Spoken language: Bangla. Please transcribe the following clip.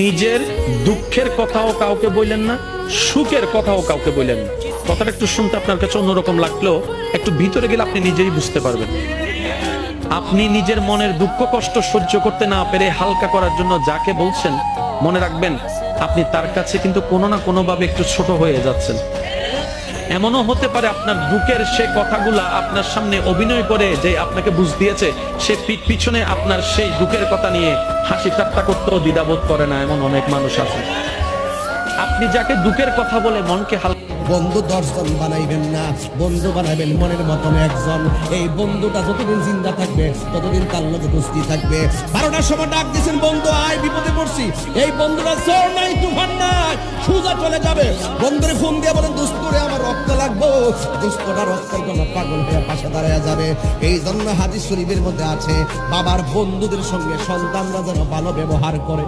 নিজের দুঃখের কথাও কাউকে বললেন না, সুখের কথাও কাউকে বললেন না। কথাটা একটু শুনতে আপনার কাছে অন্যরকম লাগলেও একটু ভিতরে গেলে আপনি নিজেই বুঝতে পারবেন। আপনি নিজের মনের দুঃখ কষ্ট সহ্য করতে না পেরে হালকা করার জন্য যাকে বলছেন, মনে রাখবেন আপনি তার কাছে কিন্তু কোনো না কোনো ভাবে একটু ছোট হয়ে যাচ্ছেন। এমনও হতে পারে আপনার বুকের সে কথাগুলা আপনার সামনে অভিনয় করে যে আপনাকে বুঝ দিয়েছে, সে পিছনে আপনার সেই দুঃখের কথা নিয়ে হাসি ঠাট্টা করতেও দ্বিধাবোধ করে না, এমন অনেক মানুষ আছে। আপনি যাকে দুঃখের কথা বলে মনকে হালকা, বন্ধু 10 জন বানাইবেন না, বন্ধু বানাবেন মনের মতন একজন। এই বন্ধুটা যতদিন জিন্দা থাকবে ততদিন তার লগে দোস্তি থাকবে। 12টার সময় ডাক দিয়েছেন, বন্ধু আয় বিপদে পড়ছি। এই বন্ধুরা ঝড় নাই তুফান নাই, সোজা চলে যাবে। বন্ধুরে ফোন দিয়ে বলেন, দোস্তরে আমার রক্ত লাগবো। দোস্তটা রক্তের জন্য পাগল হয়ে পাশে দাঁড়ায় যাবে। এই জন্য হাদিস শরীফের মধ্যে আছে, বাবার বন্ধুদের সঙ্গে সন্তানরা যেন ভালো ব্যবহার করে।